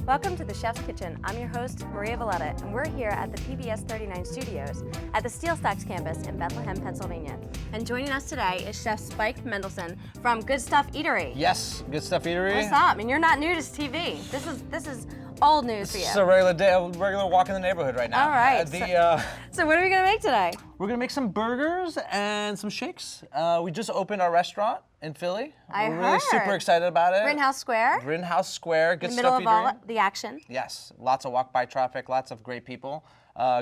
Welcome to the Chef's Kitchen. I'm your host, Maria Valletta, and we're here at the PBS 39 studios at the Steel Stacks campus in Bethlehem, Pennsylvania. And joining us today is Chef Spike Mendelsohn from Good Stuff Eatery. Yes, Good Stuff Eatery. What's up? And you're not new to TV. This is old news for you. It's a regular walk in the neighborhood right now. All right. So what are we gonna make today? We're gonna make some burgers and some shakes. We just opened our restaurant in Philly. We're really super excited about it. Rittenhouse Square. Rittenhouse Square, Good In the middle Stuff of all Eatery. the action. Yes, lots of walk-by traffic, lots of great people.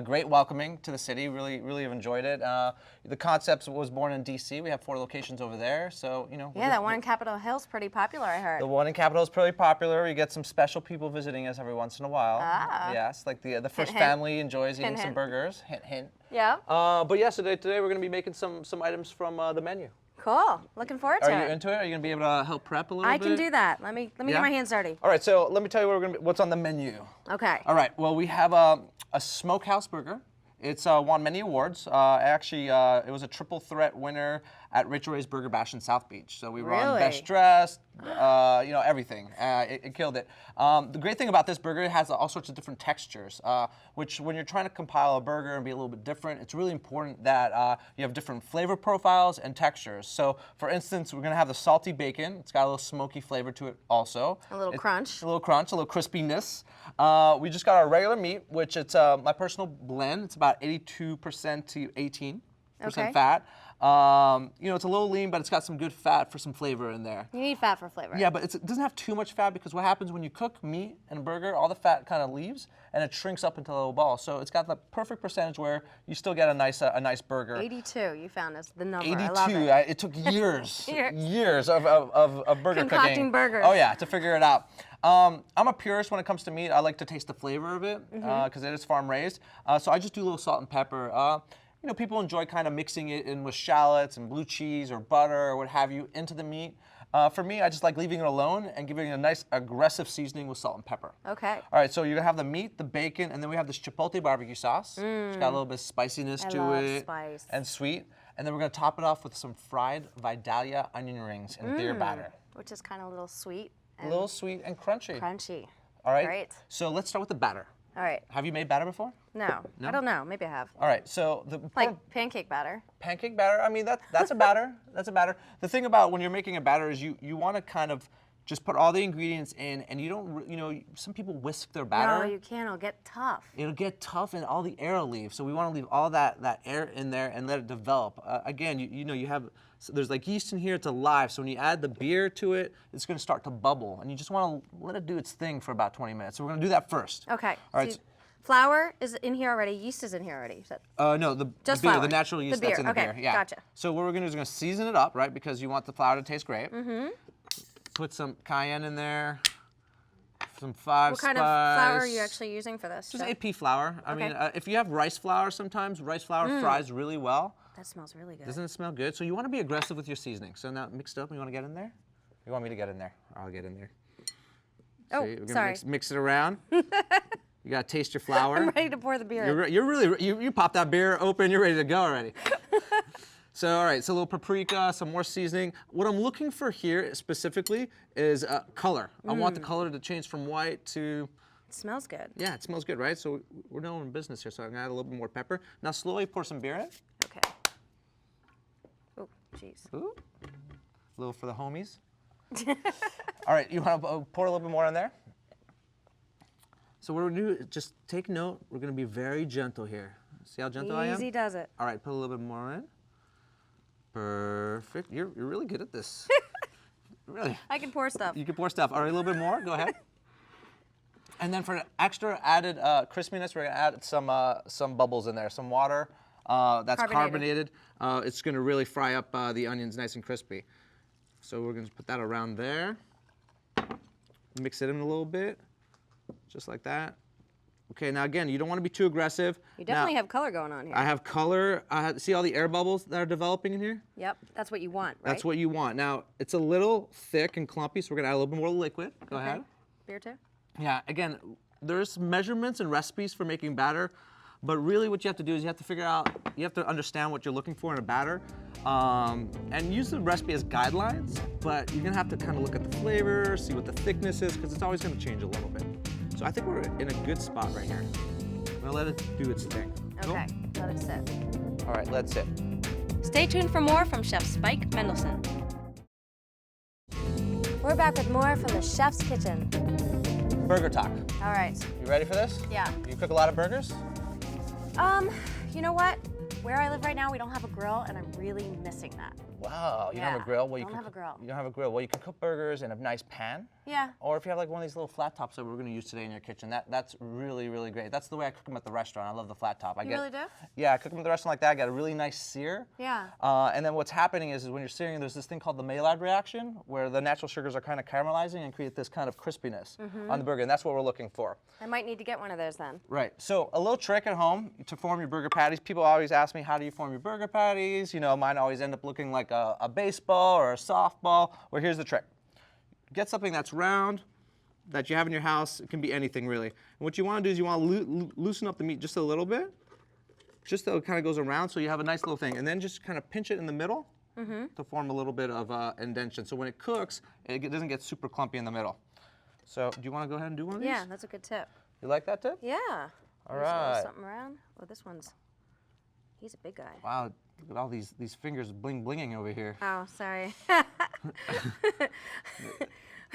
Great welcoming to the city. Really have enjoyed it. The concept was born in DC. We have 4 locations over there, so you know. Yeah, that one in Capitol Hill's pretty popular, I heard. The one in Capitol is pretty popular. You get some special people visiting us every once in a while. Ah. Yes, like the first hint. family enjoys eating Hint, some hint. burgers. Hint, hint. Yeah. But yeah, so today we're going to be making some items from the menu. Cool. Looking forward to it. Are you into it? Are you going to be able to help prep a little bit? I can do that. Let me get my hands dirty. All right, so let me tell you what's on the menu. Okay. All right, well, we have a Smokehouse Burger. It's won many awards. Actually, it was a triple threat winner at Rachel Ray's Burger Bash in South Beach. So we were on Best Dressed, everything. It killed it. The great thing about this burger, it has all sorts of different textures, which when you're trying to compile a burger and be a little bit different, it's really important that you have different flavor profiles and textures. So for instance, we're gonna have the salty bacon. It's got a little smoky flavor to it also. A little crunch. A little crunch, a little crispiness. We just got our regular meat, which it's my personal blend. It's about 82% to 18% fat. It's a little lean, but it's got some good fat for some flavor in there. You need fat for flavor. Yeah, but it doesn't have too much fat because what happens when you cook meat and a burger, all the fat kind of leaves and it shrinks up into a little ball. So it's got the perfect percentage where you still get a nice burger. 82, you found us the number. 82. I love it. It took years, years of burger Concocting cooking. burgers. Oh yeah, to figure it out. I'm a purist when it comes to meat. I like to taste the flavor of it because it is farm raised. So I just do a little salt and pepper. People enjoy kind of mixing it in with shallots and blue cheese or butter or what have you into the meat. For me, I just like leaving it alone and giving it a nice aggressive seasoning with salt and pepper. Okay. All right, so you're gonna have the meat, the bacon, and then we have this Chipotle Bbq Sauce. It's got a little bit of spiciness to it. Spice. And sweet. And then we're gonna top it off with some fried Vidalia onion rings in beer batter. Which is kind of a little sweet. A little sweet and crunchy. Crunchy. All right. Great. So let's start with the batter. All right. Have you made batter before? No. I don't know. Maybe I have. All right. So Like pancake batter. pancake batter. I mean that's a batter. That's a batter. The thing about when you're making a batter is you want to kind of just put all the ingredients in, and you don't. Some people whisk their batter. No, you can't. It'll get tough. It'll get tough and all the air will leave. So we want to leave all that air in there and let it develop. Again, you have, there's like yeast in here, it's alive. So when you add the beer to it, it's going to start to bubble. And you just want to let it do its thing for about 20 minutes. So we're going to do that first. Okay. All right. So flour is in here already. Yeast is in here already. You said. No, Just the beer, flour. the natural yeast The beer. that's in the Okay, beer. Yeah. gotcha. So what we're going to do is going to season it up, right? Because you want the flour to taste great. Mm-hmm. Put some cayenne in there. Some 5 What kind of flour are you actually using for this? Just AP flour. I mean, if you have rice flour, sometimes rice flour fries really well. That smells really good. Doesn't it smell good? So you want to be aggressive with your seasoning. So now mixed up. You want to get in there? You want me to get in there? I'll get in there. Oh, we're gonna sorry. Mix it around. You gotta taste your flour. I'm ready to pour the beer. You pop that beer open. You're ready to go already. So all right, so a little paprika, some more seasoning. What I'm looking for here specifically is color. I want the color to change from white to. It smells good. Yeah, it smells good, right? So we're knowing business here. So I'm gonna add a little bit more pepper. Now slowly pour some beer in. Okay. Oh, jeez. Ooh. A little for the homies. All right, you want to pour a little bit more in there? So what we're going to do, just take note. We're going to be very gentle here. See how gentle I am? Easy does it. All right, put a little bit more in. Perfect. You're really good at this. Really. I can pour stuff. You can pour stuff. All right, a little bit more. Go ahead. And then for extra added crispiness, we're going to add some bubbles in there, some water that's carbonated. It's going to really fry up the onions nice and crispy. So we're going to put that around there. Mix it in a little bit, just like that. Okay, now again, you don't want to be too aggressive. You definitely have color going on here. I have color. See all the air bubbles that are developing in here? Yep, that's what you want, right? That's what you want. Now, it's a little thick and clumpy, so we're going to add a little bit more liquid. Go ahead. Beer too? Yeah, again, there's measurements and recipes for making batter, but really what you have to do is you have to figure out, you have to understand what you're looking for in a batter, and use the recipe as guidelines, but you're gonna have to kind of look at the flavor, see what the thickness is, because it's always gonna change a little bit. So I think we're in a good spot right here. I'm gonna let it do its thing. Okay, let it sit. All right, let's sit. Stay tuned for more from Chef Spike Mendelsohn. We're back with more from the chef's kitchen. Burger talk. All right. You ready for this? Yeah. You cook a lot of burgers? You know what? Where I live right now, we don't have a grill, and I'm really missing that. Wow, you don't have a grill? Well, I don't have a grill. You don't have a grill. Well, you can cook burgers in a nice pan. Yeah. Or if you have like one of these little flat tops that we're going to use today in your kitchen, that's really, really great. That's the way I cook them at the restaurant. I love the flat top. You really do? Yeah, I cook them at the restaurant like that. I got a really nice sear. Yeah. And then what's happening is when you're searing, there's this thing called the Maillard reaction, where the natural sugars are kind of caramelizing and create this kind of crispiness on the burger, and that's what we're looking for. I might need to get one of those then. Right. So a little trick at home to form your burger patties. People always ask me, how do you form your burger patties? You know, mine always end up looking like a baseball or a softball. Well, here's the trick. Get something that's round, that you have in your house. It can be anything, really. And what you want to do is you want to loosen up the meat just a little bit, just so it kind of goes around, so you have a nice little thing. And then just kind of pinch it in the middle to form a little bit of indentation. So when it cooks, it doesn't get super clumpy in the middle. So do you want to go ahead and do one of these? Yeah, that's a good tip. You like that tip? Yeah. All right. Something around. Oh, this one's, he's a big guy. Wow, look at all these fingers blinging over here. Oh, sorry.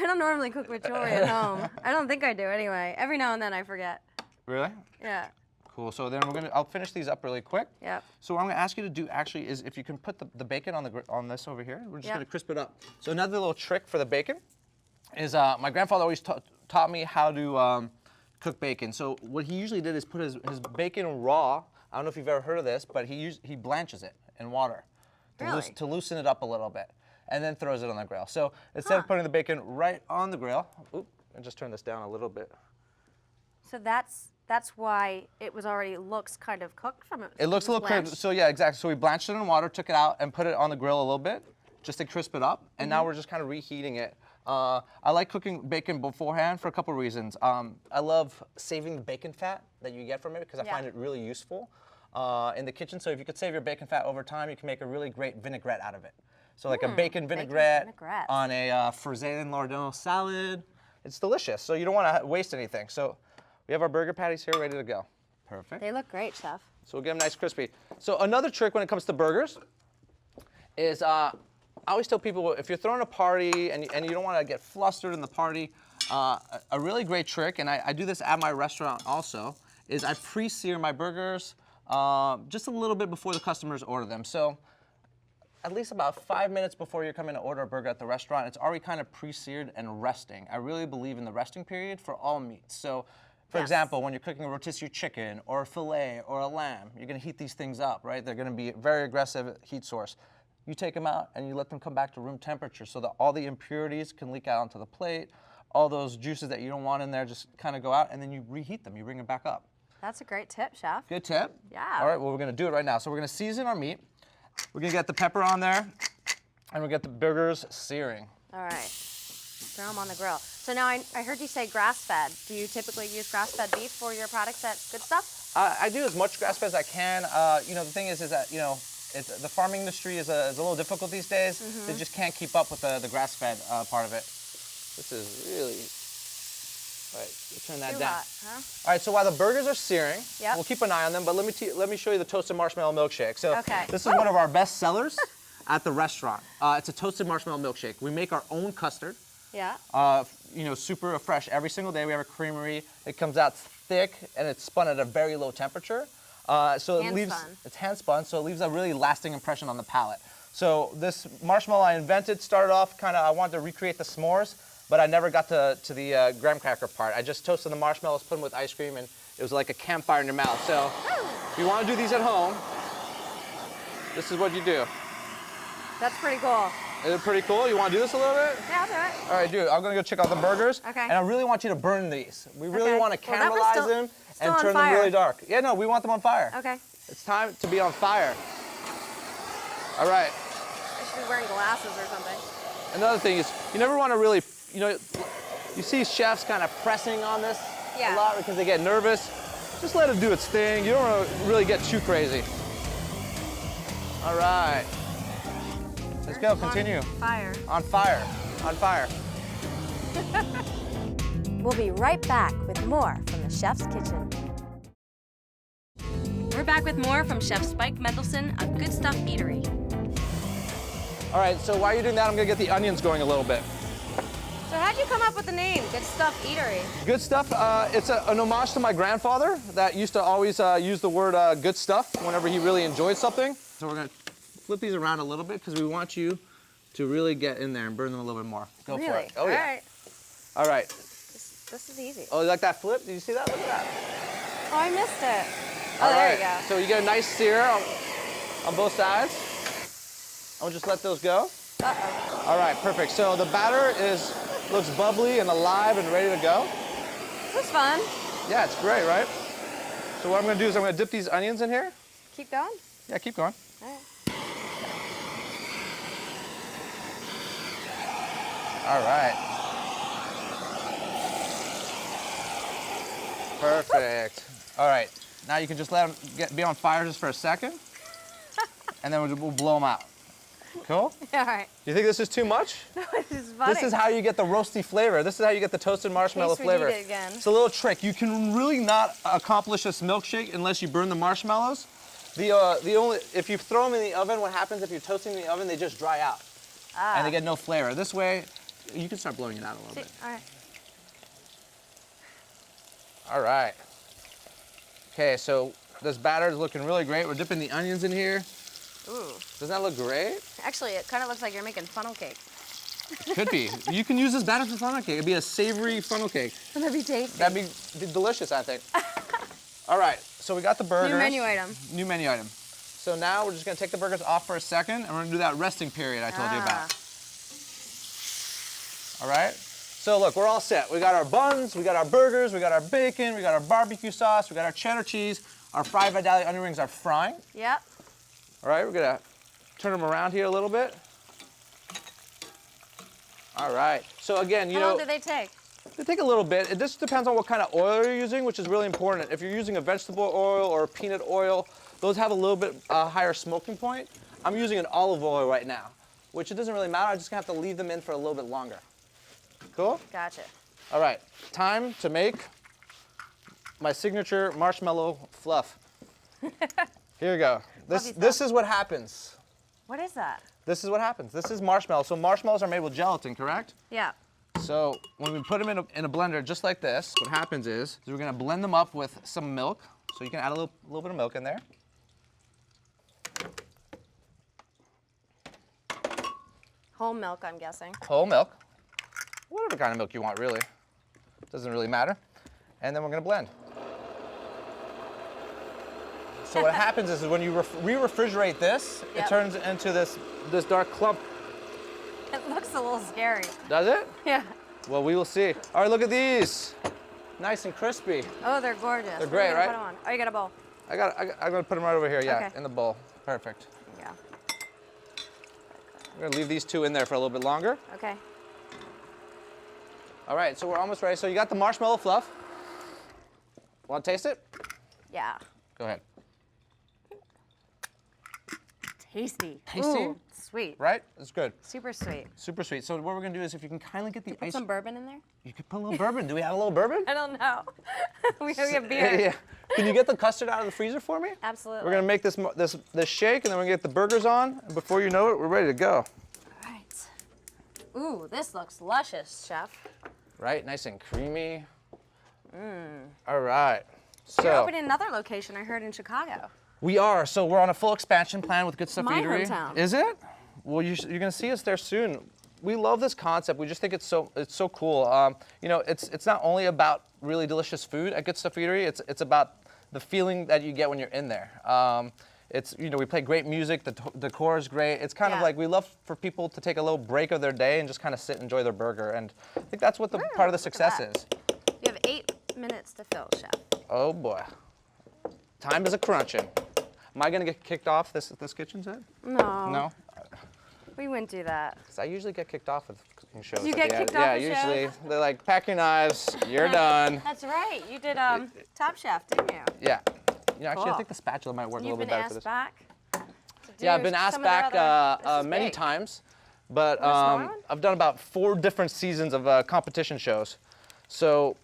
I don't normally cook with jewelry at home. I don't think I do anyway. Every now and then I forget. Really? Yeah. Cool. So then I'll finish these up really quick. Yep. So what I'm going to ask you to do actually is if you can put the bacon on this over here. We're just going to crisp it up. So another little trick for the bacon is my grandfather always taught me how to cook bacon. So what he usually did is put his bacon raw. I don't know if you've ever heard of this, but he blanches it in water to loosen it up a little bit, and then throws it on the grill. So instead of putting the bacon right on the grill, and just turn this down a little bit. So that's why it looks kind of cooked from it. It looks a little crisp. So yeah, exactly. So we blanched it in water, took it out, and put it on the grill a little bit, just to crisp it up. And now we're just kind of reheating it. I like cooking bacon beforehand for a couple reasons. I love saving the bacon fat that you get from it because I find it really useful in the kitchen. So if you could save your bacon fat over time, you can make a really great vinaigrette out of it. So like a bacon vinaigrette on a frisée and lardon salad. It's delicious. So you don't want to waste anything. So we have our burger patties here ready to go. Perfect. They look great, Chef. So we'll get them nice crispy. So another trick when it comes to burgers is I always tell people if you're throwing a party and you don't want to get flustered in the party, a really great trick, and I do this at my restaurant also, is I pre-sear my burgers just a little bit before the customers order them. So at least about 5 minutes before you're coming to order a burger at the restaurant, it's already kind of pre-seared and resting. I really believe in the resting period for all meats. So for example, when you're cooking a rotisserie chicken or a filet or a lamb, you're going to heat these things up, right? They're going to be very aggressive heat source. You take them out and you let them come back to room temperature so that all the impurities can leak out onto the plate. All those juices that you don't want in there just kind of go out, and then you reheat them. You bring them back up. That's a great tip, Chef. Good tip? Yeah. All right, well, we're going to do it right now. So we're going to season our meat. We're going to get the pepper on there, and we'll get the burgers searing. All right. Throw them on the grill. So now I heard you say grass-fed. Do you typically use grass-fed beef for your products at Good Stuff? I do as much grass-fed as I can. You know, the thing is that, you know, the farming industry is a little difficult these days. They just can't keep up with the grass-fed part of it. This is really, all right, we'll turn that down. Hot, huh? All right, so while the burgers are searing, Yep. we'll keep an eye on them, but let me show you the toasted marshmallow milkshake. So this is Woo! one of our best sellers at the restaurant. It's a toasted marshmallow milkshake. We make our own custard. Yeah. You know, super fresh every single day. We have a creamery. It comes out thick and it's spun at a very low temperature. So it's hand spun, so it leaves a really lasting impression on the palate. So this marshmallow I invented started off I wanted to recreate the s'mores, but I never got to the graham cracker part. I just toasted the marshmallows, put them with ice cream, and it was like a campfire in your mouth. So if you want to do these at home, this is what you do. That's pretty cool. Is it pretty cool? You want to do this a little bit? Yeah, I'll do it. All right, dude, I'm going to go check out the burgers. Okay. And I really want you to burn these. We really want to caramelize them and on turn fire. them really dark. Yeah, no, we want them on fire. Okay. It's time to be on fire. All right. I should be wearing glasses or something. Another thing is, you never want to really, you know, you see chefs kind of pressing on this a lot because they get nervous. Just let it do its thing. You don't want to really get too crazy. All right. Let's go, continue. Fire. On fire, on fire. We'll be right back with more from the Chef's Kitchen. We're back with more from Chef Spike Mendelsohn of Good Stuff Eatery. All right, so while you're doing that, I'm gonna get the onions going a little bit. So how'd you come up with the name, Good Stuff Eatery? Good Stuff, it's an homage to my grandfather that used to always use the word good stuff whenever he really enjoyed something. So we're gonna flip these around a little bit because we want you to really get in there and burn them a little bit more. Go for it. Oh, yeah. All right. All right. This is easy. Oh, you like that flip? Did you see that? Look at that. Oh, I missed it. All There right. you go. So you get a nice sear on both sides. And we'll just let those go. Uh-oh. All right, perfect. So the batter looks bubbly and alive and ready to go. This is fun. Yeah, it's great, right? So what I'm gonna do is I'm gonna dip these onions in here. Keep going? Yeah, keep going. All right. All right. Perfect. All right, now you can just let them be on fire just for a second, and then we'll blow them out. Cool? All right. You think this is too much? No, this is funny. This is how you get the roasty flavor. This is how you get the toasted marshmallow flavor. Need it again. It's a little trick. You can really not accomplish this milkshake unless you burn the marshmallows. If you throw them in the oven, what happens if you're toasting in the oven? They just dry out, and they get no flavor. This way, you can start blowing it out a little bit. All right. All right. Okay, so this batter is looking really great. We're dipping the onions in here. Ooh. Doesn't that look great? Actually, it kind of looks like you're making funnel cake. Could be. You can use this batter for funnel cake. It'd be a savory funnel cake. That'd be tasty. That'd be delicious, I think. All right, so we got the burgers. New menu item. New menu item. So now we're just gonna take the burgers off for a second, and we're gonna do that resting period I told you about. All right? So look, we're all set. We got our buns, we got our burgers, we got our bacon, we got our barbecue sauce, we got our cheddar cheese, our fried Vidalia onion rings are frying. Yep. All right, we're gonna turn them around here a little bit. All right, so again, How long do they take? They take a little bit. It just depends on what kind of oil you're using, which is really important. If you're using a vegetable oil or peanut oil, those have a little bit higher smoking point. I'm using an olive oil right now, which it doesn't really matter. I'm just gonna have to leave them in for a little bit longer. Cool? Gotcha. All right, time to make my signature marshmallow fluff. Here we go. This is what happens. What is that? This is what happens. This is marshmallow. So marshmallows are made with gelatin, correct? Yeah. So when we put them in a blender just like this, what happens is we're gonna blend them up with some milk. So you can add a little bit of milk in there. Whole milk, I'm guessing. Whole milk. Whatever kind of milk you want, really. Doesn't really matter. And then we're gonna blend. So what happens is when you re-refrigerate this, Yep. it turns into this dark clump. It looks a little scary. Does it? Yeah. Well, we will see. All right, look at these. Nice and crispy. Oh, they're gorgeous. They're great, right? Put them on. Oh, you got a bowl. I'm gonna put them right over here, yeah, Okay. in the bowl. Perfect. Yeah. We're gonna leave these two in there for a little bit longer. Okay. All right, so we're almost ready. So you got the marshmallow fluff. Want to taste it? Yeah. Go ahead. Tasty. Tasty? Ooh, sweet. Right? It's good. Super sweet. Super sweet. So what we're gonna do is if you can kindly get the Put ice. some bourbon in there? You could put a little bourbon. Do we have a little bourbon? I don't know. We have beer. Yeah. Can you get the custard out of the freezer for me? Absolutely. We're gonna make this shake, and then we're gonna get the burgers on. And before you know it, we're ready to go. All right. Ooh, this looks luscious, Chef. Right? Nice and creamy. All right. So You're opening another location, I heard, in Chicago. we are. So we're on a full expansion plan with Good Stuff My Eatery. hometown. Is it? Well, you're gonna see us there soon. We love this concept. We just think it's so cool. You know, it's not only about really delicious food at Good Stuff Eatery. It's about the feeling that you get when you're in there. We play great music. The decor is great. It's kind of Yeah. like we love for people to take a little break of their day and just kind of sit and enjoy their burger. And I think that's what the part of the success is. You have 8 minutes to fill, Chef. Oh boy, time is a crunching. Am I gonna get kicked off this kitchen set? No. No. We wouldn't do that. Because I usually get kicked off with cooking shows. You at get the end. kicked off Yeah, with usually shows? they're like, pack your knives, you're done. That's right. You did Top Chef, didn't you? Yeah. You know, actually, I Cool. think the spatula might work a You've little bit been better for asked this. back? to Yeah, I've do been asked some of their back other- This is many big. times, but Want a smaller one? I've done about 4 different seasons of competition shows. So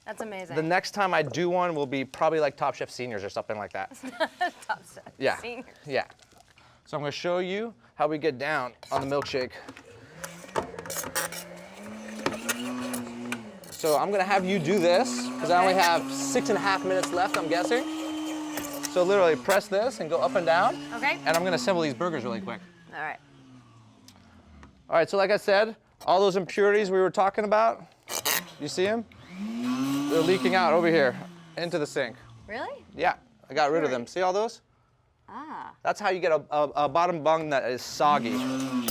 That's amazing. the next time I do one will be probably like Top Chef Seniors or something like that. Top Chef Yeah. Seniors. Yeah. So I'm gonna show you how we get down on the milkshake. So I'm gonna have you do this, because I only have 6.5 minutes left, I'm guessing. So literally press this and go up and down. Okay. And I'm gonna assemble these burgers really quick. All right. All right, so like I said, all those impurities we were talking about, you see them? They're leaking out over here into the sink. Really? Yeah, I got rid of them. See all those? Ah. That's how you get a bottom bung that is soggy.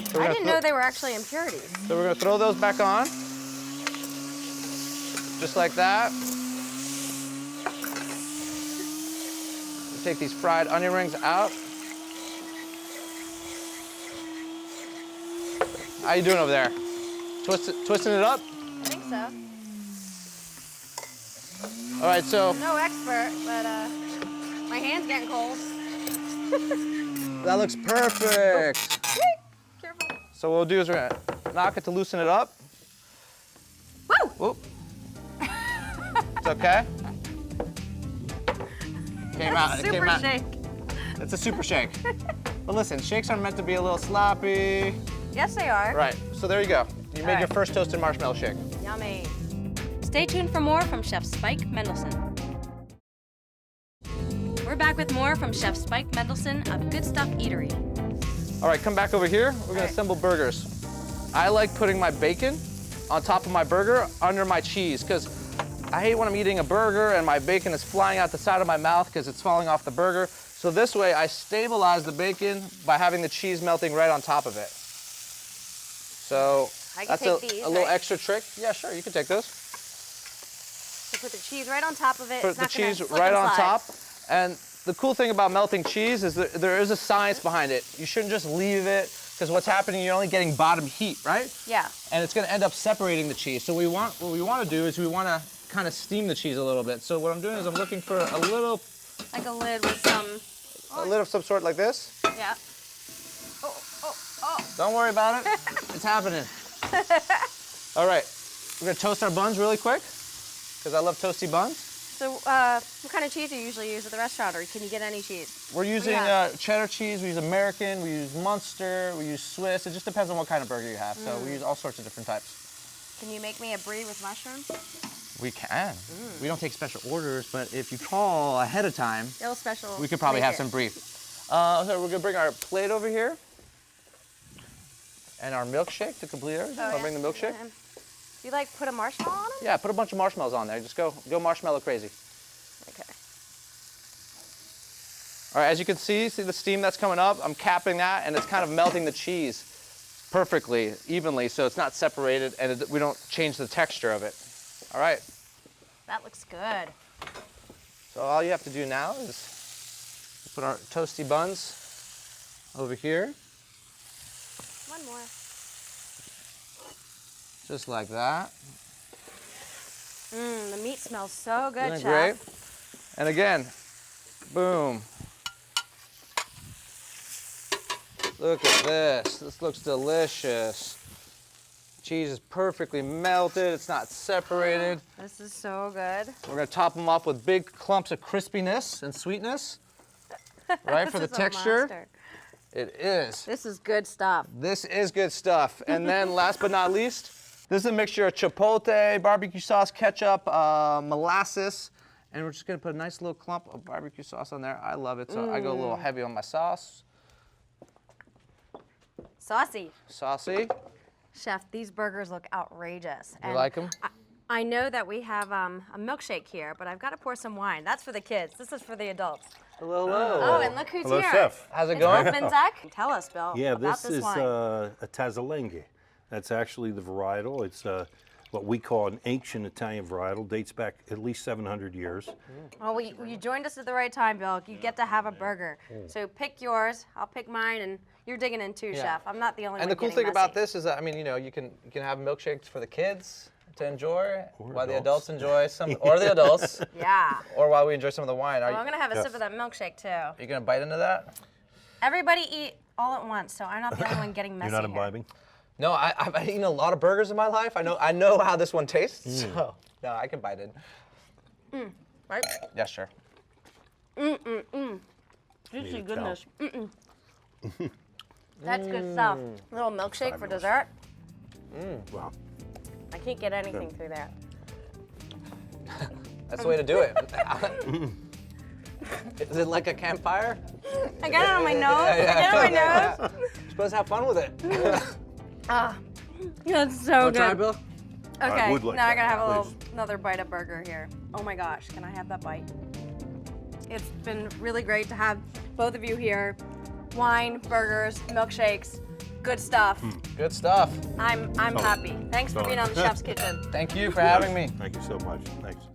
So I didn't know they were actually impurities. So we're gonna throw those back on. Just like that. Take these fried onion rings out. How you doing over there? Twisting it up? I think so. All right, so No expert, but my hand's getting cold. that looks perfect. Careful. So what we'll do is we're gonna knock it to loosen it up. Woo! Whoop. It's okay. Came out. It Super came out. shake. It's a super shake. But listen, shakes are meant to be a little sloppy. Yes, they are. Right, so there you go. You made right. your first toasted marshmallow shake. Yummy. Stay tuned for more from Chef Spike Mendelsohn. We're back with more from Chef Spike Mendelsohn of Good Stuff Eatery. All right, come back over here. We're gonna right. assemble burgers. I like putting my bacon on top of my burger under my cheese, because I hate when I'm eating a burger and my bacon is flying out the side of my mouth because it's falling off the burger. So this way I stabilize the bacon by having the cheese melting right on top of it. So I can that's take these, a little right? extra trick. Yeah, sure, you can take those. So put the cheese right on top of it. Put It's the not gonna cheese slip right and on slide. top. And the cool thing about melting cheese is that there is a science behind it. You shouldn't just leave it, because what's happening, you're only getting bottom heat, right? Yeah. And it's gonna end up separating the cheese. So what we want to do is we want to kind of steam the cheese a little bit. So what I'm doing is I'm looking for a Like a lid with some. a lid of some sort like this. Yeah. Oh. Don't worry about it. It's happening. All right, we're gonna toast our buns really quick, because I love toasty buns. So, what kind of cheese do you usually use at the restaurant, or can you get any cheese? We're using Yeah. cheddar cheese, we use American, we use Munster, we use Swiss. It just depends on what kind of burger you have. So we use all sorts of different types. Can you make me a brie with mushrooms? We can. We don't take special orders, but if you call ahead of time, Little special. we could probably make have it. some brie. So we're gonna bring our plate over here. And our milkshake to complete everything. I'll bring the milkshake. You like put a marshmallow on them? Yeah, put a bunch of marshmallows on there. Just go marshmallow crazy. Okay. All right, as you can see the steam that's coming up? I'm capping that, and it's kind of melting the cheese perfectly, evenly, so it's not separated, and we don't change the texture of it. All right. That looks good. So all you have to do now is put our toasty buns over here. One more. Just like that. The meat smells so good, Isn't it Chef. great? And again, boom. Look at this. This looks delicious. Cheese is perfectly melted. It's not separated. This is so good. We're gonna top them off with big clumps of crispiness and sweetness, right, for the This is a texture. monster. It is. This is good stuff. This is good stuff. And then last but not least, this is a mixture of Chipotle, barbecue sauce, ketchup, molasses, and we're just gonna put a nice little clump of barbecue sauce on there. I love it, so I go a little heavy on my sauce. Saucy. Saucy. Chef, these burgers look outrageous. You like them? I know that we have a milkshake here, but I've got to pour some wine. That's for the kids. This is for the adults. Hello, hello. Oh, and look who's Hello, here. Chef. How's it It's going? Benzak. Tell us, Bill, Yeah, about this is wine. a Tazzalenghe. That's actually the varietal. It's what we call an ancient Italian varietal. Dates back at least 700 years. Well, you joined us at the right time, Bill. You get to have a burger. So pick yours. I'll pick mine, and you're digging in too, Yeah. Chef. I'm not the only one. And the cool getting thing about messy. this is that, I mean, you know, you can have milkshakes for the kids to enjoy, while the adults. adults enjoy some, or the adults, Yeah. or while we enjoy some of the wine. Well, I'm gonna have a sip of that milkshake too. Are you gonna bite into that? Everybody eat all at once, so I'm not the only one getting messy You're not here. imbibing? No, I've eaten a lot of burgers in my life. I know how this one tastes. So no, I can bite it. Right? Yeah, sure. Juicy goodness. That's good stuff. Little milkshake for dessert. Wow. I can't get anything through there. That's the way to do it. Is it like a campfire? I got it on my nose. I got it on my nose. You're supposed to have fun with it. That's so Wanna good. try, Bill? Okay, I would like now I that, gotta have please. another bite of burger here. Oh my gosh, can I have that bite? It's been really great to have both of you here. Wine, burgers, milkshakes, good stuff. Good stuff. I'm happy. Thanks for being on the Chef's Kitchen. Thank you for having me. Thank you so much. Thanks.